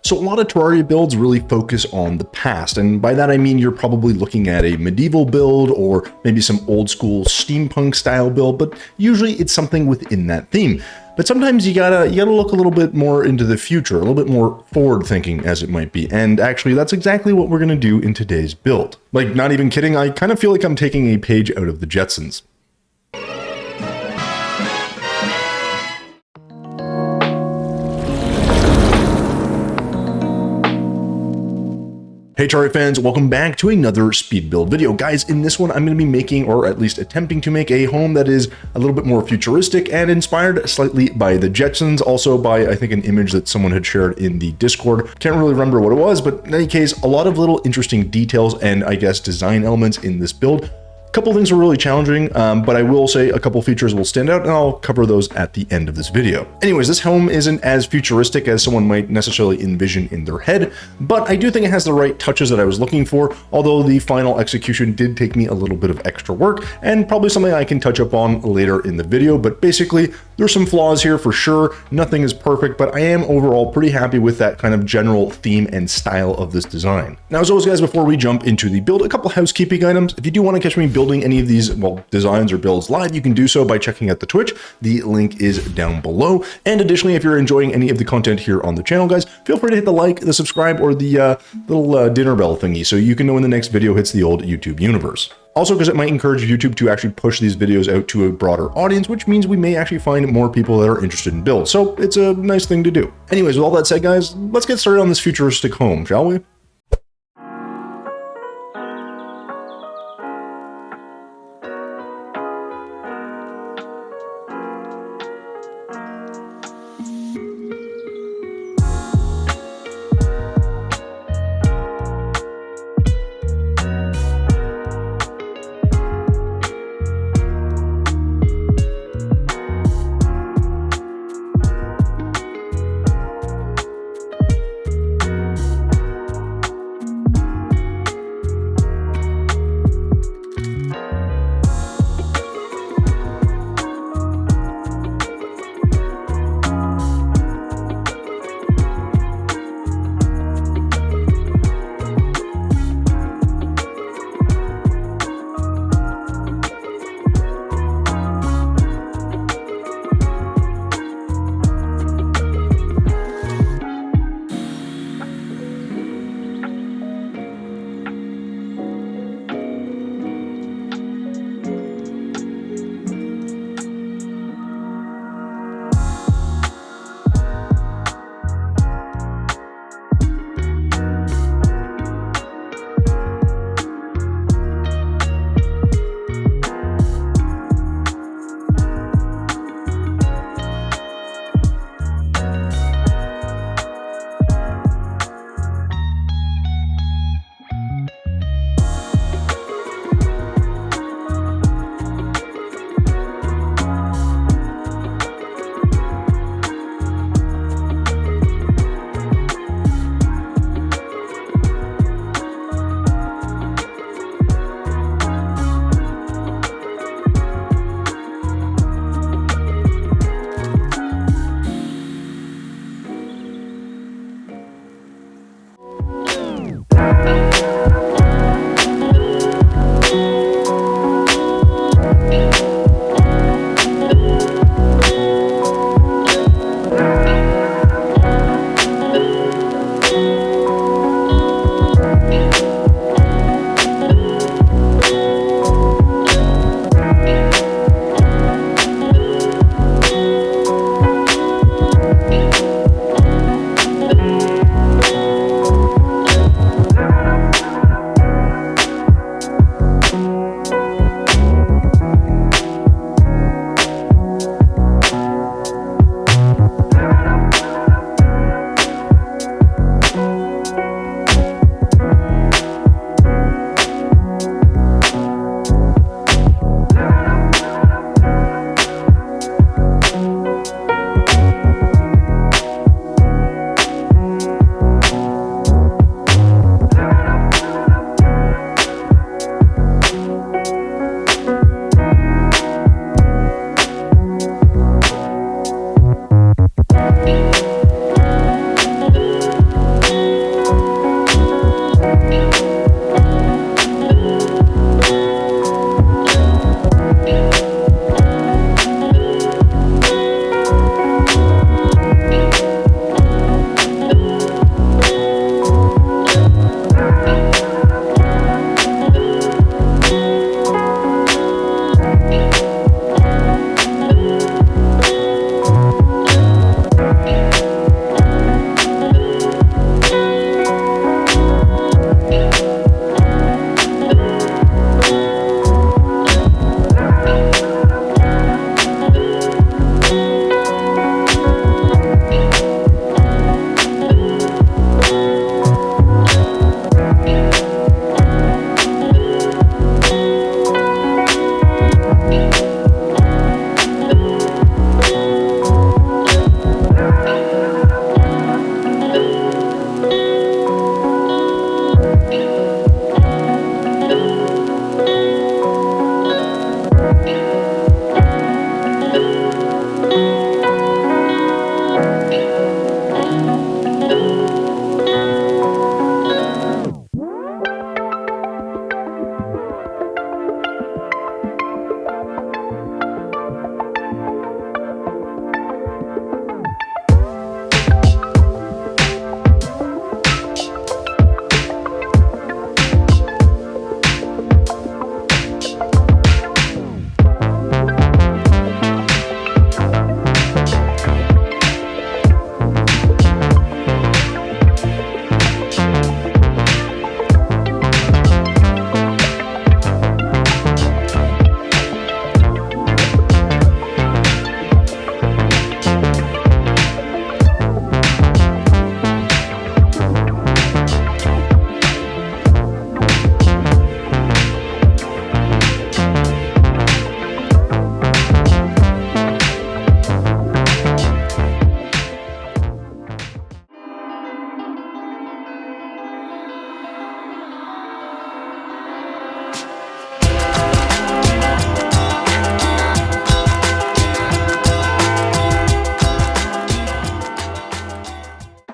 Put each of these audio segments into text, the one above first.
So a lot of Terraria builds really focus on the past, and by that I mean you're probably looking at a medieval build or maybe some old school steampunk style build, but usually it's something within that theme. But sometimes you gotta look a little bit more into the future, a little bit more forward thinking as it might be. And actually that's exactly what we're gonna do in today's build. Like, not even kidding, I kind of feel like I'm taking a page out of the Jetsons. Hey Terraria fans, welcome back to another speed build video. Guys, in this one I'm going to be making, or at least attempting to make, a home that is a little bit more futuristic and inspired slightly by the Jetsons, also by, I think, an image that someone had shared in the Discord. Can't really remember what it was, but in any case, a lot of little interesting details and, I guess, design elements in this build. A couple things were really challenging, but I will say a couple features will stand out, and I'll cover those at the end of this video. Anyways, this home isn't as futuristic as someone might necessarily envision in their head, but I do think it has the right touches that I was looking for, although the final execution did take me a little bit of extra work, and probably something I can touch up on later in the video. But basically, there's some flaws here for sure. Nothing is perfect, but I am overall pretty happy with that kind of general theme and style of this design. Now, as always, guys, before we jump into the build, a couple housekeeping items. If you do want to catch me building any of these, well, designs or builds live, you can do so by checking out the Twitch. The link is down below. And additionally, if you're enjoying any of the content here on the channel, guys, feel free to hit the like, the subscribe, or the little dinner bell thingy so you can know when the next video hits the old YouTube universe. Also, because it might encourage YouTube to actually push these videos out to a broader audience, which means we may actually find more people that are interested in builds. So it's a nice thing to do. Anyways, with all that said, guys, let's get started on this futuristic home, shall we?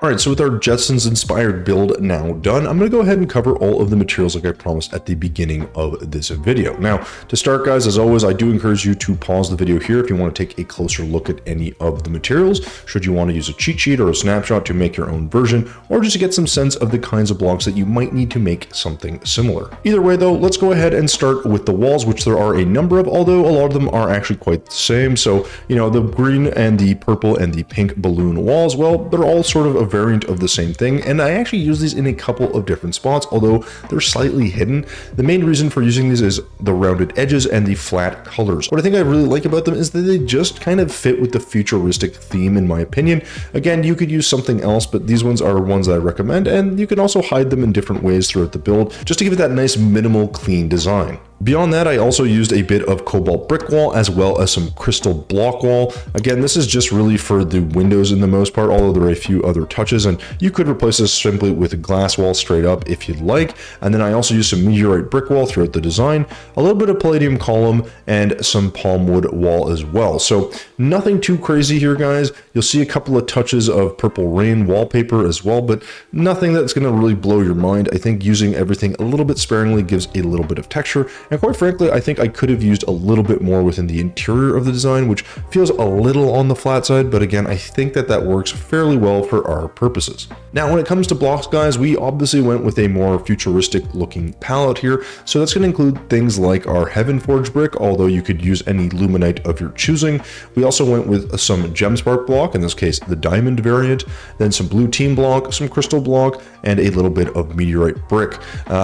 All right, so with our Jetsons inspired build now done, I'm gonna go ahead and cover all of the materials like I promised at the beginning of this video. Now, to start guys, as always, I do encourage you to pause the video here if you want to take a closer look at any of the materials, should you want to use a cheat sheet or a snapshot to make your own version, or just to get some sense of the kinds of blocks that you might need to make something similar. Either way though, let's go ahead and start with the walls, which there are a number of, although a lot of them are actually quite the same. So, you know, the green and the purple and the pink balloon walls, well, they're all sort of a variant of the same thing, and I actually use these in a couple of different spots, although they're slightly hidden. The main reason for using these is the rounded edges and the flat colors. What I think I really like about them is that they just kind of fit with the futuristic theme, in my opinion. Again, you could use something else, but these ones are ones that I recommend, and you can also hide them in different ways throughout the build, just to give it that nice minimal clean design. Beyond that, I also used a bit of cobalt brick wall as well as some crystal block wall. Again, this is just really for the windows in the most part, although there are a few other touches, and you could replace this simply with a glass wall straight up if you'd like. And then I also used some meteorite brick wall throughout the design, a little bit of palladium column, and some palm wood wall as well. So nothing too crazy here, guys. You'll see a couple of touches of purple rain wallpaper as well, but nothing that's going to really blow your mind. I think using everything a little bit sparingly gives a little bit of texture. And quite frankly, I think I could have used a little bit more within the interior of the design, which feels a little on the flat side, but again, I think that that works fairly well for our purposes. Now, when it comes to blocks, guys, we obviously went with a more futuristic looking palette here, so that's going to include things like our Heaven Forge brick, although you could use any luminite of your choosing. We also went with some Gemspark block, in this case, the diamond variant, then some blue team block, some crystal block, and a little bit of meteorite brick.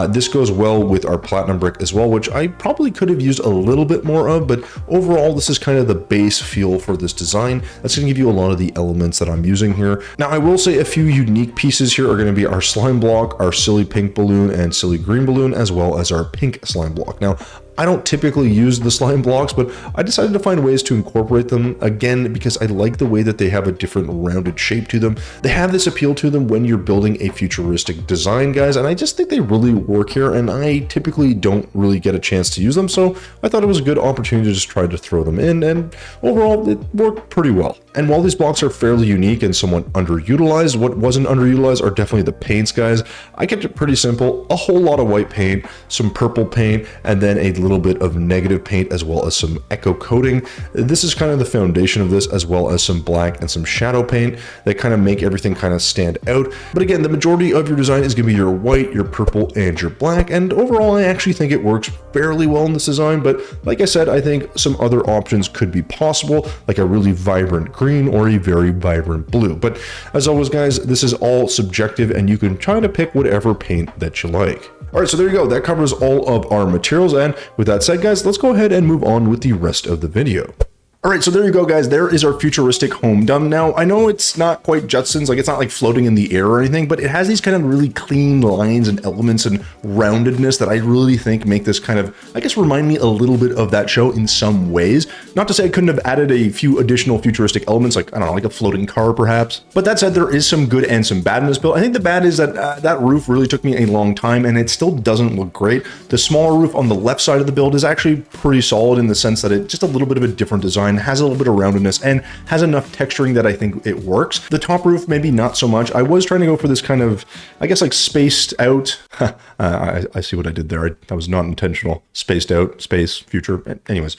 This goes well with our platinum brick as well, which I probably could have used a little bit more of, but overall this is kind of the base feel for this design. That's going to give you a lot of the elements that I'm using here. Now I will say a few unique pieces here are going to be our slime block, our silly pink balloon and silly green balloon, as well as our pink slime block. Now I don't typically use the slime blocks, but I decided to find ways to incorporate them, again, because I like the way that they have a different rounded shape to them. They have this appeal to them when you're building a futuristic design, guys, and I just think they really work here, and I typically don't really get a chance to use them, so I thought it was a good opportunity to just try to throw them in, and overall, it worked pretty well. And while these blocks are fairly unique and somewhat underutilized, what wasn't underutilized are definitely the paints, guys. I kept it pretty simple, a whole lot of white paint, some purple paint, and then a little bit of negative paint as well as some echo coating. This is kind of the foundation of this, as well as some black and some shadow paint that kind of make everything kind of stand out. But again, the majority of your design is going to be your white, your purple, and your black, and overall I actually think it works fairly well in this design. But like I said, I think some other options could be possible, like a really vibrant green or a very vibrant blue. But as always, guys, this is all subjective and you can try to pick whatever paint that you like. All right, so there you go. That covers all of our materials. And with that said, guys, let's go ahead and move on with the rest of the video. All right, so there you go, guys. There is our futuristic home done. Now, I know it's not quite Jetsons, like it's not like floating in the air or anything, but it has these kind of really clean lines and elements and roundedness that I really think make this kind of, I guess, remind me a little bit of that show in some ways. Not to say I couldn't have added a few additional futuristic elements, like, I don't know, like a floating car perhaps. But that said, there is some good and some bad in this build. I think the bad is that that roof really took me a long time and it still doesn't look great. The smaller roof on the left side of the build is actually pretty solid in the sense that it's just a little bit of a different design, has a little bit of roundedness, and has enough texturing that I think it works. The top roof, maybe not so much. I was trying to go for this kind of, I guess, like spaced out. I see what I did there. That was not intentional. Spaced out, space, future. Anyways.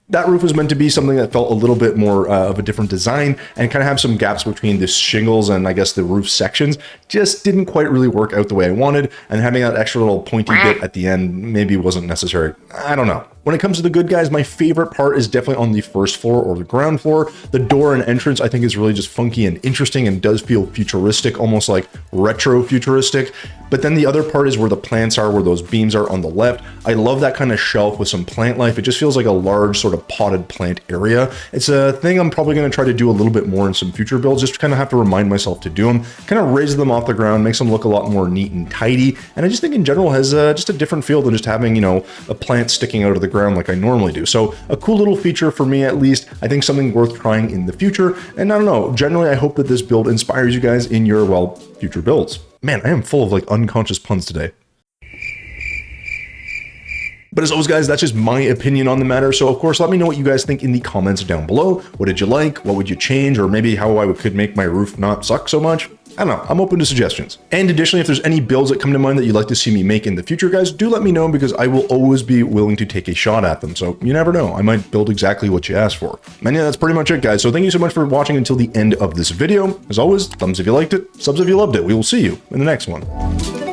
That roof was meant to be something that felt a little bit more of a different design and kind of have some gaps between the shingles and I guess the roof sections. Just didn't quite really work out the way I wanted, and having that extra little pointy bit at the end maybe wasn't necessary. I don't know. When it comes to the good guys, my favorite part is definitely on the first floor or the ground floor. The door and entrance I think is really just funky and interesting and does feel futuristic, almost like retro futuristic. But then the other part is where the plants are, where those beams are on the left. I love that kind of shelf with some plant life. It just feels like a large sort of potted plant area. It's a thing I'm probably going to try to do a little bit more in some future builds, just to kind of have to remind myself to do them. Kind of raise them off the ground, makes them look a lot more neat and tidy. And I just think in general has just a different feel than just having, you know, a plant sticking out of the ground like I normally do. So a cool little feature for me, at least. I think something worth trying in the future. And I don't know, generally I hope that this build inspires you guys in your, well, future builds. Man, I am full of like unconscious puns today. But as always, guys, that's just my opinion on the matter. So of course, let me know what you guys think in the comments down below. What did you like? What would you change? Or maybe how I could make my roof not suck so much? I don't know, I'm open to suggestions. And additionally, if there's any builds that come to mind that you'd like to see me make in the future, guys, do let me know because I will always be willing to take a shot at them. So you never know, I might build exactly what you asked for. And yeah, that's pretty much it, guys. So thank you so much for watching until the end of this video. As always, thumbs if you liked it, subs if you loved it. We will see you in the next one.